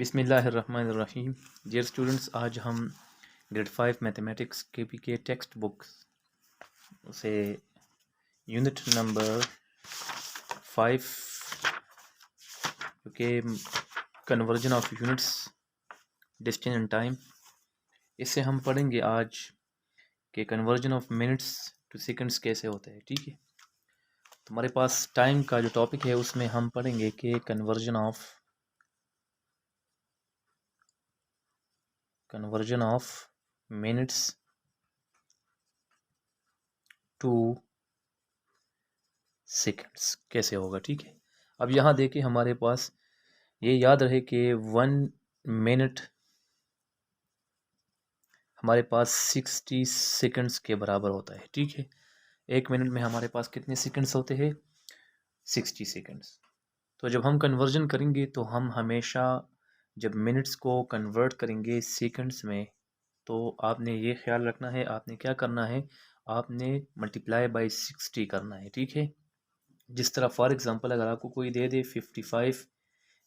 बिस्मिल्लाहिर्रहमानिर्रहीम। Dear students, आज हम ग्रेड 5 मैथमेटिक्स के पी के टेक्स्ट बुक से यूनिट नंबर 5 जो कि conversion of units distance and time, इससे हम पढ़ेंगे आज कि conversion of minutes two seconds कैसे होता है। ठीक है, तो हमारे पास टाइम का जो टॉपिक है उसमें हम पढ़ेंगे कि conversion of minutes two seconds कैसे होगा। ठीक है, अब यहाँ देखिए हमारे पास ये याद रहे कि 1 मिनट हमारे पास 60 सेकंड्स के बराबर होता है। ठीक है, 1 मिनट में हमारे पास कितने सेकंड्स होते हैं? 60 सेकंड्स। तो जब हम कन्वर्जन करेंगे तो हम हमेशा जब मिनट्स को कन्वर्ट करेंगे सेकंड्स में, तो आपने ये ख्याल रखना है, आपने क्या करना है, आपने मल्टीप्लाई बाय 60 करना है। ठीक है, जिस तरह फॉर एग्जांपल अगर आपको कोई दे दे 55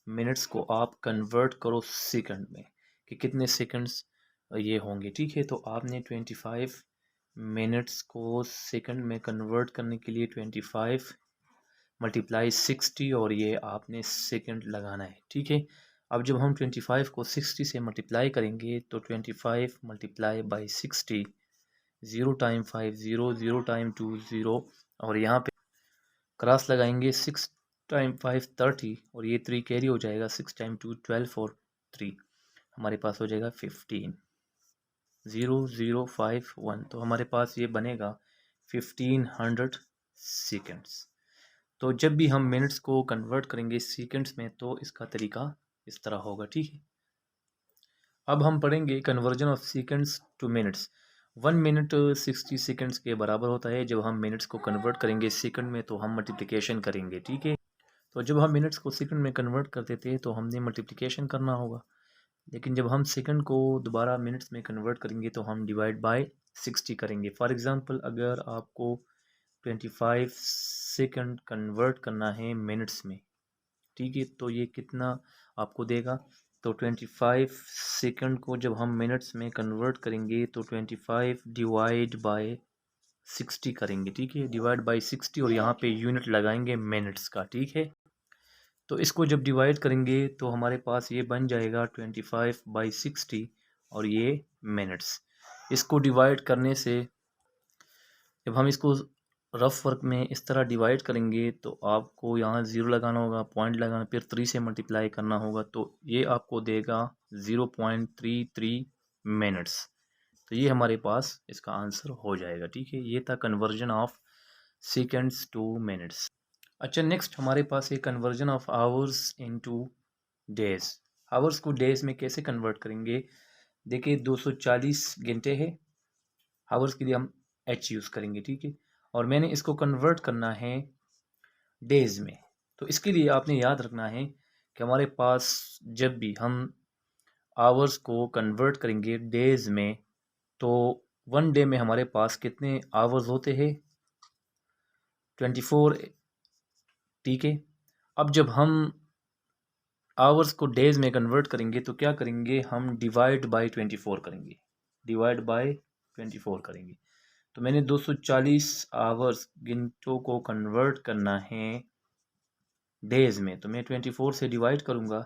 मिनट्स को आप कन्वर्ट करो सेकंड में कि कितने सेकंड्स ये होंगे। ठीक है, तो आपने 25 मिनट्स को सेकंड में कन्वर्ट करने के लिए 25 मल्टीप्लाई 60 और ये आपने सेकंड लगाना है। ठीक है, अब जब हम 25 को 60 से मल्टीप्लाई करेंगे तो 25 मल्टीप्लाई बाई 60, 0 टाइम 5 0, 0 टाइम 2 0 और यहाँ पे क्रॉस लगाएंगे 6 टाइम 5 30 और ये 3 कैरी हो जाएगा, 6 टाइम 2 12 और 3 हमारे पास हो जाएगा 15, 0 0 5 1, तो हमारे पास ये बनेगा 1500 सेकेंड्स। तो जब भी हम मिनट्स को कन्वर्ट करेंगे सेकेंड्स में तो इसका तरीका इस तरह होगा। ठीक है, अब हम पढ़ेंगे conversion of seconds two minutes. 1 minute 60 seconds के बराबर होता है। जब हम मिनट्स को कन्वर्ट करेंगे सेकंड में तो हम मल्टीप्लिकेशन करेंगे। ठीक है, तो जब हम मिनट्स को सेकंड में कन्वर्ट करते थे तो हमने मल्टीप्लिकेशन करना होगा, लेकिन जब हम सेकंड को दोबारा मिनट्स में कन्वर्ट करेंगे तो हम डिवाइड बाय 60 करेंगे। फॉर एग्जांपल अगर आपको 25 सेकंड कन्वर्ट करना है मिनट्स में, ठीक है, तो ये कितना आपको देगा? तो 25 सेकंड को जब हम मिनट्स में कन्वर्ट करेंगे तो 25 डिवाइड बाय 60 करेंगे। ठीक है, डिवाइड बाय 60 और यहाँ पे यूनिट लगाएंगे मिनट्स का। ठीक है, तो इसको जब डिवाइड करेंगे तो हमारे पास ये बन जाएगा 25 बाई 60 और ये मिनट्स। इसको डिवाइड करने से जब हम इसको रफ वर्क में इस तरह डिवाइड करेंगे तो आपको यहाँ 0 लगाना होगा, पॉइंट लगाना, फिर 3 से मल्टीप्लाई करना होगा, तो ये आपको देगा 0.33 मिनट्स। तो ये हमारे पास इसका आंसर हो जाएगा। ठीक है, ये था conversion of seconds two minutes. अच्छा, नेक्स्ट हमारे पास है conversion of hours into days. Hours को डेज में कैसे कन्वर्ट करेंगे? देखिए 240 घंटे है, आवर्स के लिए हम एच यूज़ करेंगे। ठीक है, और मैंने इसको कन्वर्ट करना है डेज में, तो इसके लिए आपने याद रखना है कि हमारे पास जब भी हम आवर्स को कन्वर्ट करेंगे डेज में तो 1 डे में हमारे पास कितने आवर्स होते हैं? 24। ठीक है, अब जब हम आवर्स को डेज में कन्वर्ट करेंगे तो क्या करेंगे? हम डिवाइड बाय 24 करेंगे, डिवाइड बाय 24 करेंगे। तो मैंने 240 आवर्स घंटों को कन्वर्ट करना है डेज में, तो मैं 24 से डिवाइड करूँगा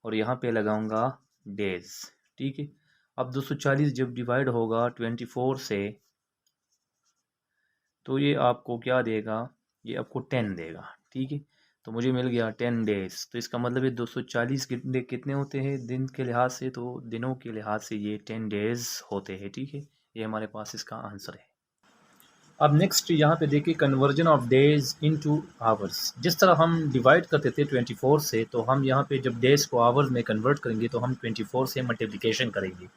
और यहाँ पे लगाऊंगा डेज। ठीक है, अब 240 जब डिवाइड होगा 24 से तो ये आपको क्या देगा? ये आपको 10 देगा। ठीक है, तो मुझे मिल गया 10 डेज। तो इसका मतलब है 240 घंटे कितने होते हैं दिन के लिहाज से? तो दिनों के लिहाज से ये 10 डेज होते हैं। ठीक है, ये हमारे पास इसका आंसर है। अब नेक्स्ट यहाँ पे देखिए conversion of days into hours. जिस तरह हम डिवाइड करते थे 24 से, तो हम यहाँ पे जब डेज को आवर्स में कन्वर्ट करेंगे तो हम 24 से मल्टीप्लिकेशन करेंगे।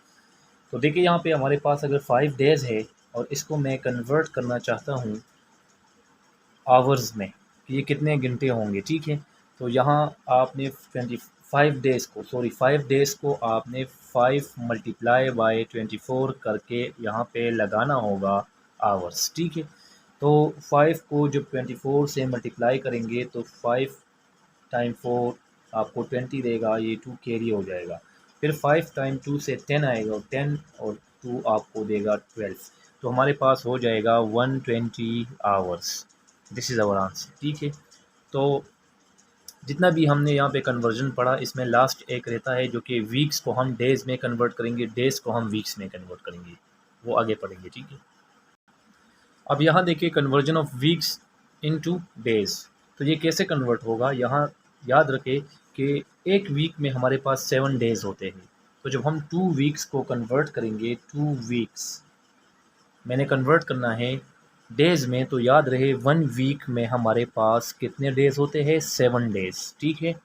तो देखिए यहाँ पे हमारे पास अगर 5 डेज है और इसको मैं कन्वर्ट करना चाहता हूँ आवर्स में कि ये कितने घंटे होंगे। ठीक है, तो यहाँ आपने 5 डेज़ को आपने 5 मल्टीप्लाई बाय 24 करके यहाँ पे लगाना होगा आवर्स। ठीक है, तो 5 को जब 24 से मल्टीप्लाई करेंगे तो 5 टाइम 4 आपको 20 देगा, ये 2 कैरी हो जाएगा। फिर 5 टाइम 2 से 10 आएगा और 10 और 2 आपको देगा 12। तो हमारे पास हो जाएगा 120 hours. This is our answer, ठीक है। तो जितना भी हमने यहाँ पे कन्वर्जन पढ़ा, इसमें लास्ट एक रहता है जो कि वीक्स को हम डेज़ में कन्वर्ट करेंगे, डेज़ को हम वीक्स में कन्वर्ट करेंगे, वो आगे पढ़ेंगे, ठीक है। अब यहाँ देखिए conversion of weeks into days, तो ये कैसे कन्वर्ट होगा। यहाँ याद रखें कि एक वीक में हमारे पास 7 डेज़ होते हैं, तो जब हम 2 वीक्स को कन्वर्ट करेंगे, 2 वीक्स मैंने कन्वर्ट करना है डेज़ में, तो याद रहे 1 वीक में हमारे पास कितने डेज़ होते हैं, 7 डेज़, ठीक है।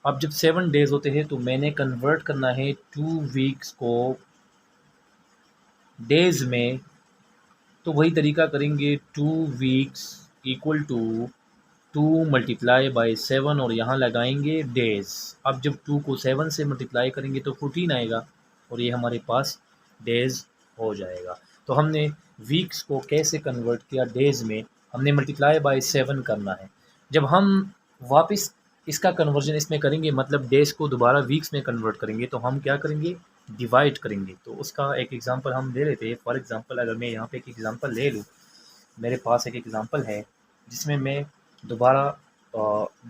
अब जब 7 डेज़ होते हैं तो मैंने कन्वर्ट करना है 2 वीक्स को डेज़ में, तो वही तरीका करेंगे। 2 weeks equal to 2 multiply by 7 और यहाँ लगाएंगे डेज़। अब जब 2 को 7 से मल्टीप्लाई करेंगे तो 14 आएगा और ये हमारे पास डेज़ हो जाएगा। तो हमने वीक्स को कैसे कन्वर्ट किया डेज़ में, हमने मल्टीप्लाई बाई 7 करना है। जब हम वापस इसका कन्वर्जन इसमें करेंगे, मतलब डेज़ को दोबारा वीक्स में कन्वर्ट करेंगे, तो हम क्या करेंगे, डिवाइड करेंगे। तो उसका एक एग्जांपल हम ले लेते हैं। फॉर एग्जांपल अगर मैं यहाँ पे एक एग्जांपल ले लूँ, मेरे पास एक एग्जांपल है जिसमें मैं दोबारा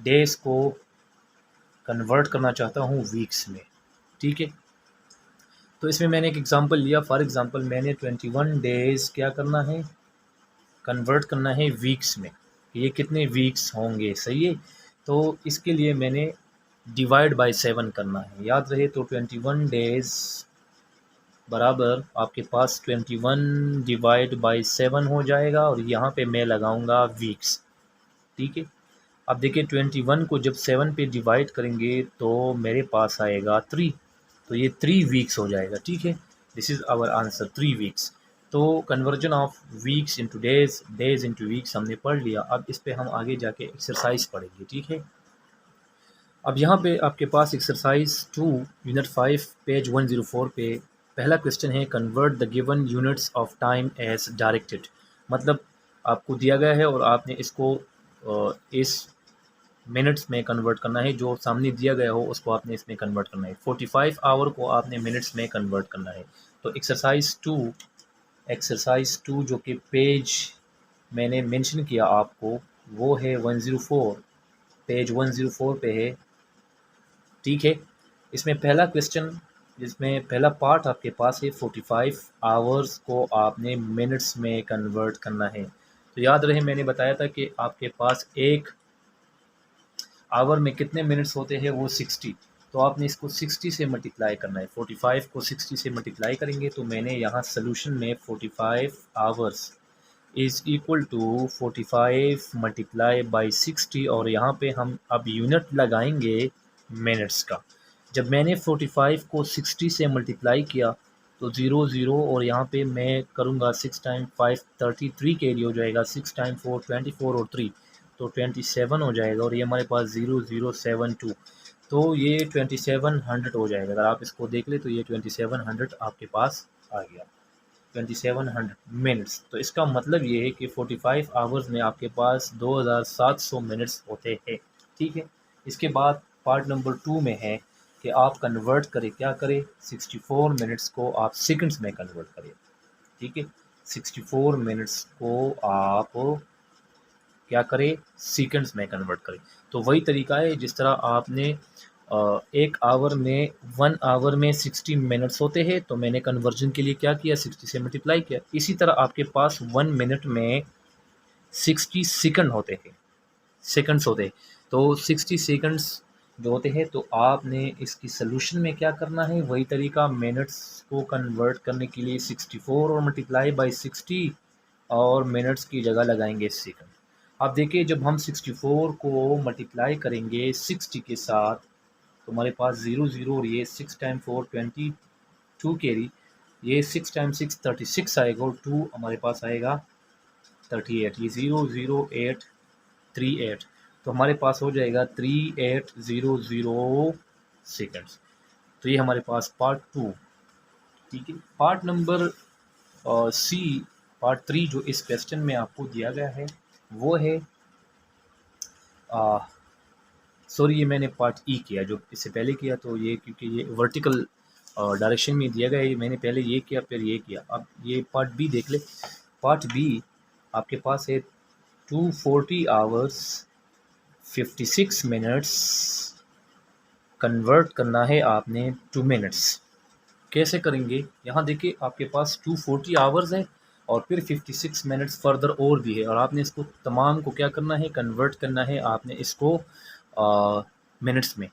डेज़ को कन्वर्ट करना चाहता हूँ वीक्स में, ठीक है। तो इसमें मैंने एक एग्जांपल लिया। फॉर एग्जांपल मैंने 21 डेज़ क्या करना है, कन्वर्ट करना है वीक्स में, ये कितने वीक्स होंगे, सही है। तो इसके लिए मैंने डिवाइड बाय 7 करना है, याद रहे। तो 21 डेज़ बराबर आपके पास 21 डिवाइड बाई 7 हो जाएगा और यहाँ पे मैं लगाऊंगा वीक्स, ठीक है। अब देखिए 21 को जब 7 पे डिवाइड करेंगे तो मेरे पास आएगा 3, तो ये 3 वीक्स हो जाएगा, ठीक है। This is our answer, 3 weeks. तो conversion of weeks into days, days into weeks हमने पढ़ लिया। अब इस पर हम आगे जाके एक्सरसाइज पढ़ेंगे, ठीक है। अब यहाँ पे आपके पास एक्सरसाइज 2 यूनिट 5 पेज 104 पे पहला क्वेश्चन है, convert the given units of time as directed. मतलब आपको दिया गया है और आपने इसको इस मिनट्स में कन्वर्ट करना है, जो सामने दिया गया हो उसको आपने इसमें कन्वर्ट करना है। 45 आवर को आपने मिनट्स में कन्वर्ट करना है। तो एक्सरसाइज 2 जो कि पेज मैंने मेंशन किया आपको, वो है 104, पेज 104 पे है, ठीक है। इसमें पहला क्वेश्चन, जिसमें पहला पार्ट आपके पास है 45 आवर्स को आपने मिनट्स में कन्वर्ट करना है। तो याद रहे मैंने बताया था कि आपके पास एक आवर में कितने मिनट्स होते हैं, वो 60। तो आपने इसको 60 से मल्टीप्लाई करना है। 45 को 60 से मल्टीप्लाई करेंगे तो मैंने यहाँ सोल्यूशन में 45 hours is equal to 45 multiply by 60 और यहाँ पे हम अब यूनिट लगाएंगे मिनट्स का। जब मैंने 45 को 60 से मल्टीप्लाई किया तो 0 0 और यहाँ पे मैं करूँगा 6 टाइम 5 33 कैरी हो जाएगा, 6 टाइम 4 24 और 3 तो 27 हो जाएगा और ये हमारे पास 0072, तो ये 2700 हो जाएगा। अगर आप इसको देख ले तो ये 2700 आपके पास आ गया, 2700 मिनट्स। तो इसका मतलब ये है कि 45 आवर्स में आपके पास 2700 मिनट्स होते हैं, ठीक है। इसके बाद पार्ट नंबर 2 में है कि आप कन्वर्ट करें, क्या करें, 64 मिनट्स को आप सेकंड्स में कन्वर्ट करें, ठीक है। 64 मिनट्स को आप क्या करें, सेकंड्स में कन्वर्ट करें। तो वही तरीका है जिस तरह आपने एक आवर में 1 आवर में 60 मिनट्स होते हैं, तो मैंने कन्वर्जन के लिए क्या किया, 60 से मल्टीप्लाई किया। इसी तरह आपके पास 1 मिनट में 60 सेकंड होते हैं, सेकंड्स होते हैं। तो 60 सेकंड्स जो होते हैं, तो आपने इसकी सोल्यूशन में क्या करना है, वही तरीका मिनट्स को कन्वर्ट करने के लिए 64 और मल्टीप्लाई बाई 60 और मिनट्स की जगह लगाएंगे सेकंड। आप देखिए जब हम 64 को मल्टीप्लाई करेंगे 60 के साथ तो हमारे पास 0 0 और ये 6 टाइम 4 22 कैरी, ये 6 टाइम 6 36 आएगा और 2 हमारे पास आएगा 38, ये 00838, तो हमारे पास हो जाएगा 3800 सेकंड्स। तो ये हमारे पास पार्ट 2, ठीक है। पार्ट नंबर सी, पार्ट 3 जो इस क्वेश्चन में आपको दिया गया है वो है सॉरी ये मैंने पार्ट ई किया जो इससे पहले किया, तो ये क्योंकि ये वर्टिकल डायरेक्शन में दिया गया है, मैंने पहले ये किया फिर ये किया। अब ये पार्ट बी देख ले। पार्ट बी आपके पास है 240 आवर्स 56 मिनट्स कन्वर्ट करना है आपने 2 मिनट्स। कैसे करेंगे, यहाँ देखिए आपके पास 240 आवर्स है और फिर 56 मिनट्स फर्दर और भी है, और आपने इसको तमाम को क्या करना है, कन्वर्ट करना है आपने इसको मिनट्स में।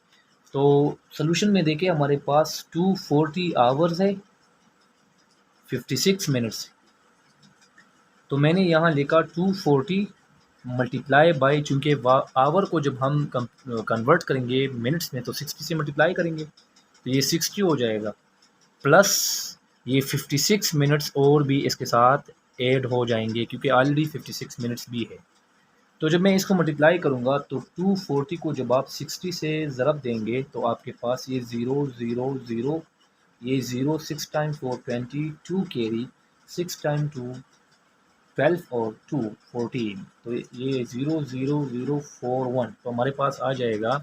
तो सोल्यूशन में देखिए हमारे पास 240 आवर्स है 56 मिनट्स, तो मैंने यहाँ लिखा 240 मल्टीप्लाई बाई, चूँकि आवर को जब हम कन्वर्ट करेंगे मिनट्स में तो 60 से मल्टीप्लाई करेंगे तो ये 60 हो जाएगा, प्लस ये 56 मिनट्स और भी इसके साथ ऐड हो जाएंगे क्योंकि ऑलरेडी 56 मिनट्स भी है। तो जब मैं इसको मल्टीप्लाई करूँगा तो 240 को जब आप 60 से ज़रब देंगे तो आपके पास ये 0 0 0, ये 0 6 टाइम्स 4 22 कैरी, 6 टाइम 2 12 और 2 14, तो ये 0 0 0 4 1, तो हमारे पास आ जाएगा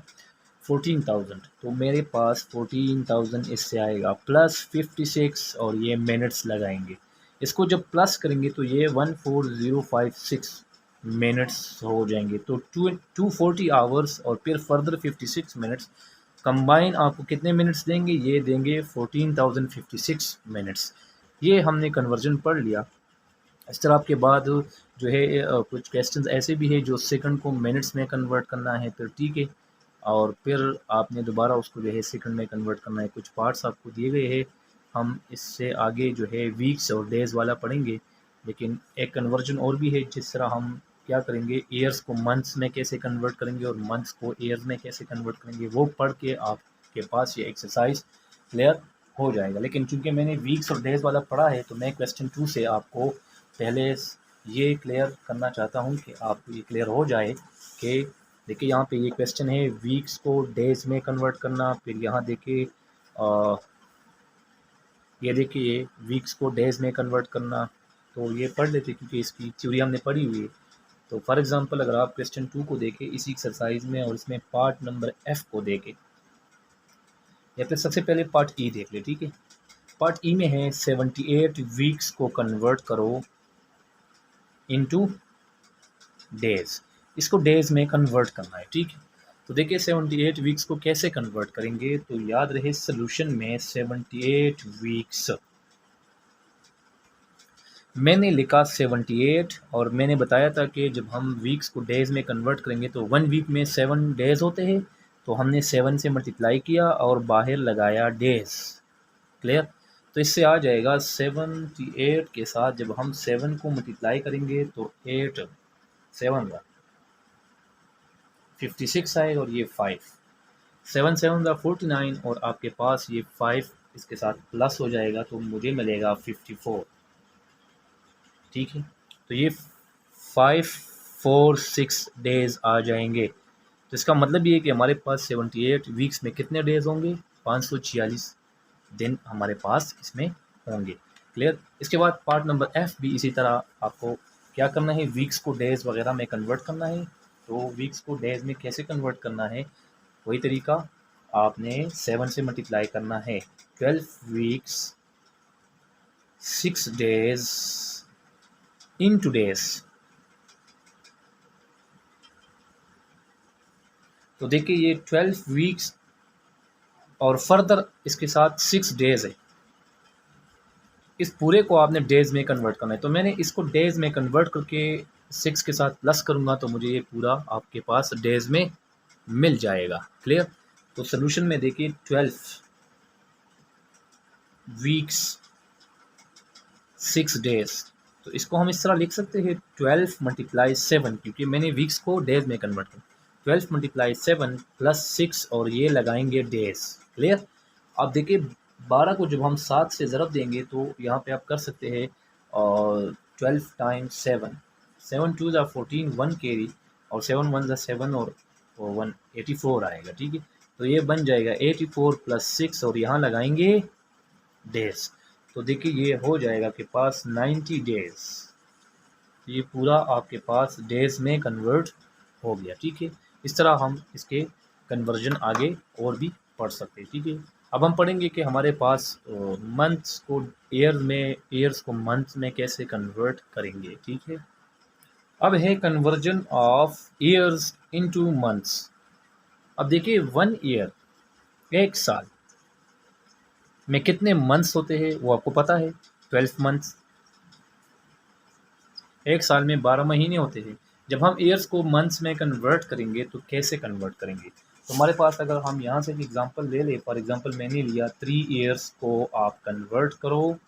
14,000। तो मेरे पास 14,000 इससे आएगा, प्लस 56 और ये मिनट्स लगाएंगे। इसको जब प्लस करेंगे तो ये 14056 मिनट्स हो जाएंगे। तो 240 आवर्स और फिर फर्दर 56 मिनट्स कंबाइन आपको कितने मिनट्स देंगे, ये देंगे 14,056 मिनट्स। ये हमने कन्वर्जन पढ़ लिया। इस तरह आपके बाद जो है कुछ क्वेश्चंस ऐसे भी है जो सेकंड को मिनट्स में कन्वर्ट करना है, फिर ठीक है, और फिर आपने दोबारा उसको जो है सेकंड में कन्वर्ट करना है। कुछ पार्ट्स आपको दिए गए हैं, हम इससे आगे जो है वीक्स और डेज़ वाला पढ़ेंगे, लेकिन एक कन्वर्जन और भी है जिस तरह हम क्या करेंगे, ईयर्स को मंथ्स में कैसे कन्वर्ट करेंगे और मंथ्स को ईयर्स में कैसे कन्वर्ट करेंगे, वो पढ़ के आपके पास ये एक्सरसाइज क्लियर हो जाएगा। लेकिन चूँकि मैंने वीक्स और डेज़ वाला पढ़ा है तो मैं क्वेश्चन 2 से आपको पहले ये क्लियर करना चाहता हूँ कि आपको ये क्लियर हो जाए कि देखिए यहाँ पे ये क्वेश्चन है वीक्स को डेज़ में कन्वर्ट करना। फिर यहाँ देखिए ये देखिए वीक्स को डेज़ में कन्वर्ट करना, तो ये पढ़ लेते क्योंकि इसकी थ्योरी हमने पढ़ी हुई है। तो फॉर एग्जांपल अगर आप क्वेश्चन 2 को देखें इसी एक्सरसाइज में और इसमें पार्ट नंबर एफ को देखें, या फिर सबसे पहले पार्ट ई देख ले, ठीक है। पार्ट ई में है 78 वीक्स को कन्वर्ट करो इनटू डेज़, इसको डेज़ में कन्वर्ट करना है, ठीक है। तो देखिए 78 वीक्स को कैसे कन्वर्ट करेंगे, तो याद रहे सोल्यूशन में 78 वीक्स मैंने लिखा 78, और मैंने बताया था कि जब हम वीक्स को डेज़ में कन्वर्ट करेंगे तो 1 वीक में 7 डेज़ होते हैं, तो हमने 7 से मल्टीप्लाई किया और बाहर लगाया डेज़, क्लियर। तो इससे आ जाएगा 78 के साथ जब हम 7 को मल्टीप्लाई करेंगे तो 8 7 का 56 आएगा और ये 5 7 7 का 49, और आपके पास ये 5 इसके साथ प्लस हो जाएगा तो मुझे मिलेगा 54, ठीक है। तो ये 546 डेज़ आ जाएंगे। तो इसका मतलब ये है कि हमारे पास 78 वीक्स में कितने डेज़ होंगे, 546 दिन हमारे पास इसमें होंगे, क्लियर। इसके बाद पार्ट नंबर एफ भी इसी तरह आपको क्या करना है, वीक्स को डेज़ वगैरह में कन्वर्ट करना है। तो वीक्स को डेज़ में कैसे कन्वर्ट करना है, वही तरीका, आपने 7 से मल्टीप्लाई करना है। 12 वीक्स 6 डेज़ इनटू डेज़, तो देखिए ये 12 वीक्स और फर्दर इसके साथ 6 डेज़ है, इस पूरे को आपने डेज़ में कन्वर्ट करना है। तो मैंने इसको डेज़ में कन्वर्ट करके 6 के साथ प्लस करूँगा तो मुझे ये पूरा आपके पास डेज़ में मिल जाएगा, क्लियर। तो सोल्यूशन में देखिए 12 वीक्स 6 डेज़, तो इसको हम इस तरह लिख सकते हैं 12 मल्टीप्लाई 7, क्योंकि मैंने वीक्स को डेज़ में कन्वर्ट किया। 12 मल्टीप्लाई 7 प्लस 6 और ये लगाएंगे डेज़, क्लियर। अब देखिए 12 को जब हम 7 से ज़रब देंगे तो यहाँ पे आप कर सकते हैं और 12 टाइम्स 7, 7 2 ज़ा 14, 1 कैरी, और 7 1 ज़ा 7 और 1 84 आएगा, ठीक है। तो ये बन जाएगा 84 प्लस 6 और यहाँ लगाएंगे डेज़, तो देखिए ये हो जाएगा आपके पास 90 डेज़, ये पूरा आपके पास डेज़ में कन्वर्ट हो गया, ठीक है। इस तरह हम इसके कन्वर्जन आगे और भी पढ़ सकते हैं, ठीक है। अब हम पढ़ेंगे कि हमारे पास मंथ्स को ईयर्स को मंथ्स में कैसे कन्वर्ट करेंगे, ठीक है। अब है conversion of years into months. अब देखिए 1 ईयर, एक साल में कितने मंथ्स होते हैं वो आपको पता है, 12 मंथ्स। एक साल में 12 महीने होते हैं। जब हम ईयर्स को मंथ्स में कन्वर्ट करेंगे तो कैसे कन्वर्ट करेंगे? तो हमारे पास अगर हम यहाँ से एक एग्जांपल ले लें, फॉर एग्जांपल मैंने लिया 3 ईयर्स को आप कन्वर्ट करो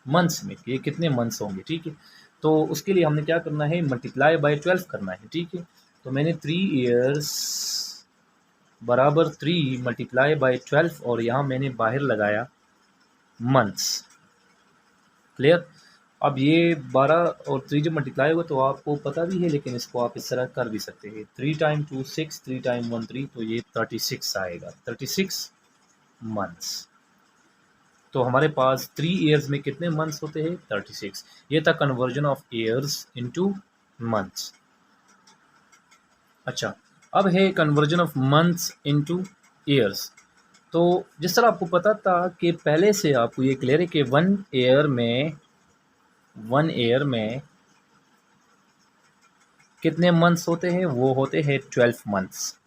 मंथ्स में, ये कितने मंथ्स होंगे, ठीक है। तो उसके लिए हमने क्या करना है, मल्टीप्लाई बाय 12 करना है, ठीक है। तो मैंने 3 ईयर्स बराबर 3 मल्टीप्लाई बाय 12 और यहाँ मैंने बाहर लगाया मंथ्स। क्लियर? अब ये 12 और 3 जब मल्टीप्लाई होगा तो आपको पता भी है, लेकिन इसको आप इस तरह कर भी सकते हैं, 3 टाइम 2 6, 3 टाइम 1 3, तो ये 36 आएगा, 36 मंथ्स। तो हमारे पास 3 ईयर्स में कितने मंथ्स होते हैं, 36। ये था conversion of years into months. अच्छा, अब है conversion of months into years. तो जिस तरह आपको पता था कि पहले से आपको ये क्लियर है कि 1 ईयर में कितने मंथ्स होते हैं, वो होते हैं 12 मंथ्स।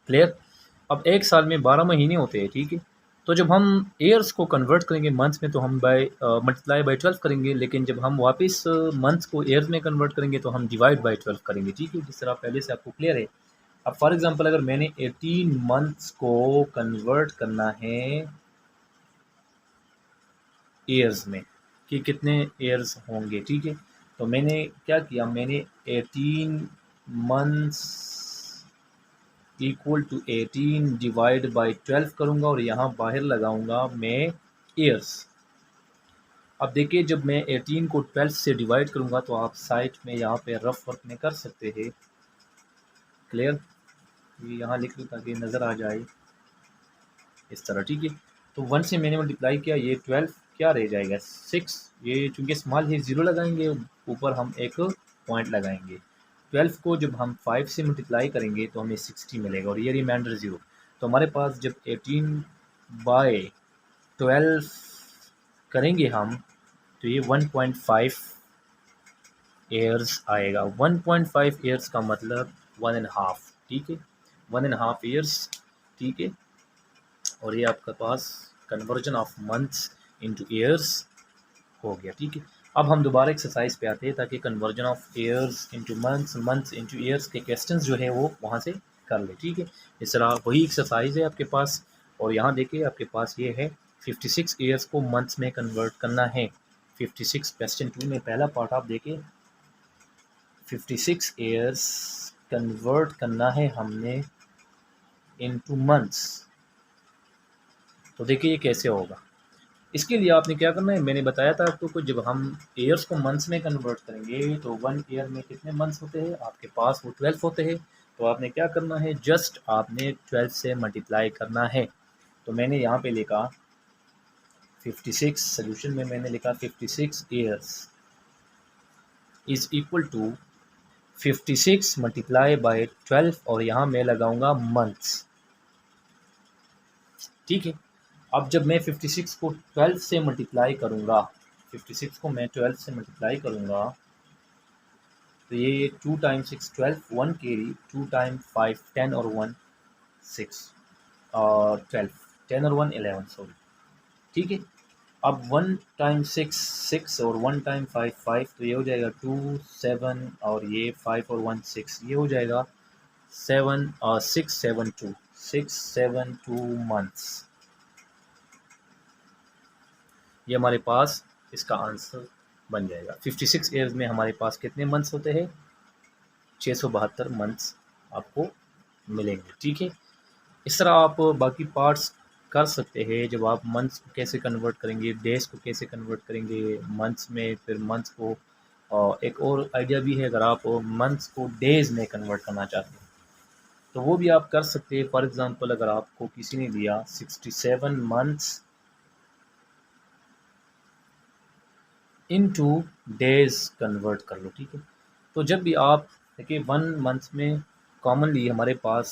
क्लियर? अब एक साल में 12 महीने होते हैं, ठीक है। तो जब हम ईयर्स को कन्वर्ट करेंगे मंथ्स में तो हम मल्टीप्लाई बाय 12 करेंगे, लेकिन जब हम वापस मंथ्स को ईयर्स में कन्वर्ट करेंगे तो हम डिवाइड बाय 12 करेंगे, ठीक है। जिस तरह पहले से आपको क्लियर है। अब फॉर एग्जांपल अगर मैंने 18 मंथ्स को कन्वर्ट करना है ईयर्स में कि कितने ईयर्स होंगे, ठीक है। तो मैंने क्या किया, मैंने 18 months equal to 18 divide by 12 करूँगा और यहाँ बाहर लगाऊंगा मैं ईयर्स। अब देखिए जब मैं 18 को 12 से डिवाइड करूँगा तो आप साइड में यहाँ पे रफ वर्क में कर सकते हैं। क्लियर? ये यहाँ लिख लूँ ताकि नज़र आ जाए इस तरह, ठीक है। तो 1 से मैंने मल्टीप्लाई किया, ये 12 क्या रह जाएगा 6, ये चूँकि स्मॉल है 0 लगाएंगे, ऊपर हम एक पॉइंट लगाएंगे। 12 को जब हम 5 से मल्टीप्लाई करेंगे तो हमें 60 मिलेगा और ये रिमाइंडर 0। तो हमारे पास जब 18 बाय 12 करेंगे हम तो ये 1.5 ईयर्स आएगा। 1.5 ईयर्स का मतलब 1.5, ठीक है, 1.5 ईयर्स, ठीक है। और ये आपके पास conversion of months into years हो गया, ठीक है। अब हम दोबारा एक्सरसाइज पे आते हैं ताकि conversion of years into months, months into years के क्वेश्चंस जो है वो वहाँ से कर ले, ठीक है। इस तरह वही एक्सरसाइज है आपके पास। और यहाँ देखिए आपके पास ये है 56 ईयर्स को मंथ्स में कन्वर्ट करना है। 56 क्वेश्चन 2 में पहला पार्ट आप देखिए, 56 ईयर्स कन्वर्ट करना है हमने इनटू मंथ्स। तो देखिए ये कैसे होगा। इसके लिए आपने क्या करना है, मैंने बताया था आपको जब हम ईयर्स को मंथ्स में कन्वर्ट करेंगे तो 1 ईयर में कितने मंथ्स होते हैं आपके पास, वो 12 होते हैं। तो आपने क्या करना है, जस्ट आपने 12 से मल्टीप्लाई करना है। तो मैंने यहाँ पे लिखा 56, सोल्यूशन में मैंने लिखा 56 years is equal to 56 multiply by 12 और यहाँ मैं लगाऊंगा मंथ्स, ठीक है। अब जब मैं 56 को 12 से मल्टीप्लाई करूँगा, 56 को मैं 12 से मल्टीप्लाई करूँगा तो ये 2 टाइम 6 12, 1 कैरी, 2 टाइम 5 10 और 1 6 और 12, 10 और 1 11, सॉरी, ठीक है। अब 1 टाइम 6 6 और 1 टाइम 5 5, तो ये हो जाएगा 2 7 और ये 5 और 1 6, ये हो जाएगा 7 और 6 7 2 6 7 2 मंथ्स। ये हमारे पास इसका आंसर बन जाएगा। 56 ईयर्स में हमारे पास कितने मंथ्स होते हैं, 672 मंथ्स आपको मिलेंगे, ठीक है। इस तरह आप बाकी पार्ट्स कर सकते हैं। जब आप मंथ्स को कैसे कन्वर्ट करेंगे, डेज को कैसे कन्वर्ट करेंगे मंथ्स में, फिर मंथ्स को एक और आइडिया भी है, अगर आप मंथ्स को डेज में कन्वर्ट करना चाहते हैं तो वो भी आप कर सकते हैं। फॉर एग्जांपल अगर आपको किसी ने दिया 67 मंथ्स इनटू डेज कन्वर्ट कर लो, ठीक है। तो जब भी आप देखिए 1 मंथ में कॉमनली हमारे पास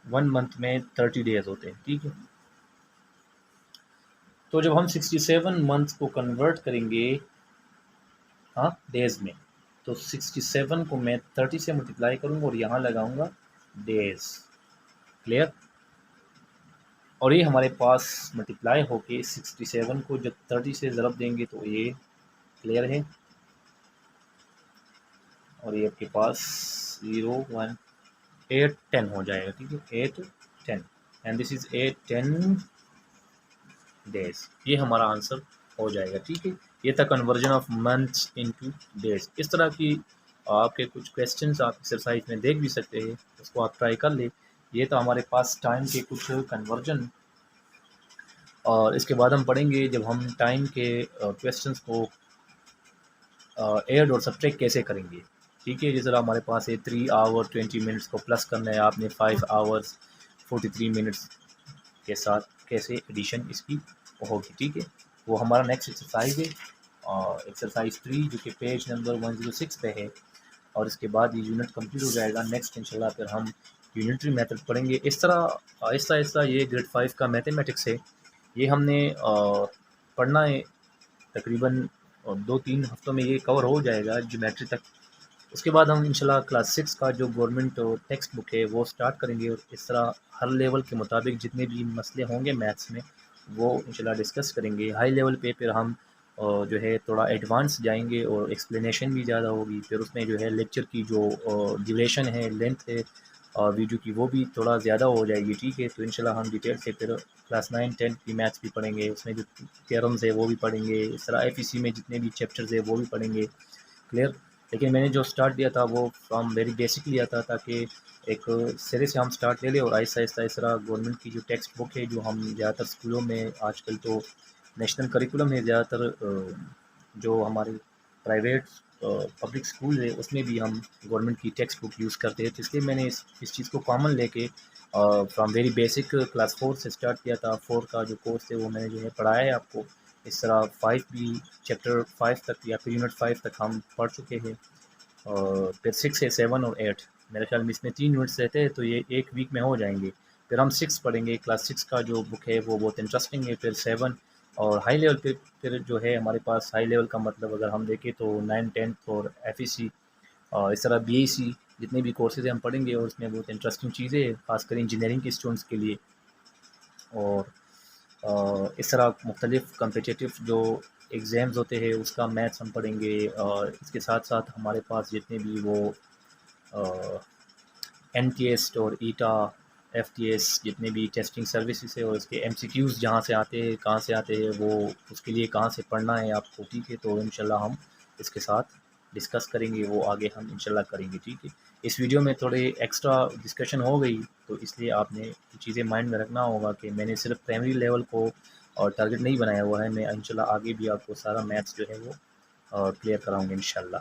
1 मंथ में 30 डेज होते हैं, ठीक है। तो जब हम 67 मंथ्स को कन्वर्ट करेंगे डेज में, तो 67 को मैं 30 से मल्टीप्लाई करूँगा और यहाँ लगाऊंगा डेज। क्लियर? और ये हमारे पास मल्टीप्लाई होके 67 को जब 30 से ज़रब देंगे तो ये क्लियर है, और ये आपके पास 0 1 8 10 हो जाएगा, ठीक है। 8 10 एंड दिस इज 8 10 डेज। ये हमारा आंसर हो जाएगा, ठीक है। ये था conversion of months into days. इस तरह की आपके कुछ क्वेश्चंस आप एक्सरसाइज में देख भी सकते हैं, उसको आप ट्राई कर ले। ये तो हमारे पास टाइम के कुछ कन्वर्जन, और इसके बाद हम पढ़ेंगे जब हम टाइम के क्वेश्चंस को ऐड और सब्ट्रैक्ट कैसे करेंगे, ठीक है। जैसे हमारे पास है 3 आवर 20 मिनट्स को प्लस करना है आपने 5 आवर्स 43 मिनट्स के साथ, कैसे एडिशन इसकी होगी, ठीक है। वो हमारा नेक्स्ट एक्सरसाइज है, और एक्सरसाइज 3 जो कि पेज नंबर 106 पे है। और इसके बाद ये यूनिट कंप्लीट हो जाएगा। नेक्स्ट इंशाल्लाह फिर हम यूनिटरी मेथड पढ़ेंगे। इस तरह आहिस्ता आहिस्ता ये ग्रेड 5 का मैथमेटिक्स है, ये हमने पढ़ना है तकरीबन 2-3 हफ्तों में ये कवर हो जाएगा ज्योमेट्री तक। उसके बाद हम इंशाल्लाह क्लास 6 का जो गवर्नमेंट टेक्स्ट बुक है वो स्टार्ट करेंगे, और इस तरह हर लेवल के मुताबिक जितने भी मसले होंगे मैथ्स में वो इंशाल्लाह डिस्कस करेंगे। हाई लेवल पे फिर हम जो है थोड़ा एडवांस जाएंगे और एक्सप्लेनेशन भी ज़्यादा होगी। फिर उसमें जो है लेक्चर की जो ड्यूरेशन है, लेंथ है वीडियो की, वो भी थोड़ा ज़्यादा हो जाएगी, ठीक है। तो इंशाल्लाह हम डिटेल से फिर क्लास 9-10 की मैथ्स भी पढ़ेंगे, उसमें जो थ्योरम्स है वो भी पढ़ेंगे। इस तरह एफईसी में जितने भी चैप्टर्स है वो भी पढ़ेंगे। क्लियर? लेकिन मैंने जो स्टार्ट दिया था वो फ्रॉम वेरी बेसिक लिया था, ताकि एक सिरे से हम स्टार्ट ले लें, और आहिस्ता आहिस्ता इस तरह गवर्नमेंट की जो टेक्स्ट बुक है जो हम ज़्यादातर स्कूलों में आजकल तो नेशनल करिकुलम है ज़्यादातर, जो हमारे प्राइवेट पब्लिक स्कूल है उसमें भी हम गवर्नमेंट की टेक्स्ट बुक यूज़ करते हैं। तो इसलिए मैंने इस चीज़ को कॉमन लेके फ्रॉम वेरी बेसिक क्लास 4 से स्टार्ट किया था। 4 का जो कोर्स है वो मैंने जो है पढ़ाया है आपको। इस तरह 5 भी, चैप्टर 5 तक या फिर यूनिट 5 तक हम पढ़ चुके हैं, और फिर 6 है, 7 और 8 मेरे ख्याल में इसमें 3 यूनिट्स रहते हैं, तो ये एक वीक में हो जाएंगे। फिर हम 6 पढ़ेंगे, क्लास 6 का जो बुक है वो बहुत इंटरेस्टिंग है। फिर 7 और हाई लेवल पे फिर जो है हमारे पास हाई लेवल का मतलब अगर हम देखें तो 9-10 और एफईसी और इस तरह बीएसी जितने भी कोर्सेज हम पढ़ेंगे, और उसमें बहुत इंटरेस्टिंग चीज़ें हैं खासकर इंजीनियरिंग के स्टूडेंट्स के लिए। और इस तरह मुख्तलिफ़ कम्पिटिटिव जो एग्ज़ाम्स होते हैं उसका मैथ्स हम पढ़ेंगे, और इसके साथ साथ हमारे पास जितने भी वो एनटीएस और ईटा एफटीएस जितने भी टेस्टिंग सर्विसेज है, और इसके एमसीक्यूज़ जहाँ से आते हैं कहाँ से आते हैं वो उसके लिए कहाँ से पढ़ना है आपको, ठीक है। तो इंशाल्लाह हम इसके साथ डिस्कस करेंगे, वो आगे हम इंशाल्लाह करेंगे, ठीक है। इस वीडियो में थोड़े एक्स्ट्रा डिस्कशन हो गई, तो इसलिए आपने चीज़ें माइंड में रखना होगा कि मैंने सिर्फ प्राइमरी लेवल को और टारगेट नहीं बनाया हुआ है। मैं इंशाल्लाह आगे भी आपको सारा मैथ्स जो है वो क्लियर कराऊँगा इंशाल्लाह।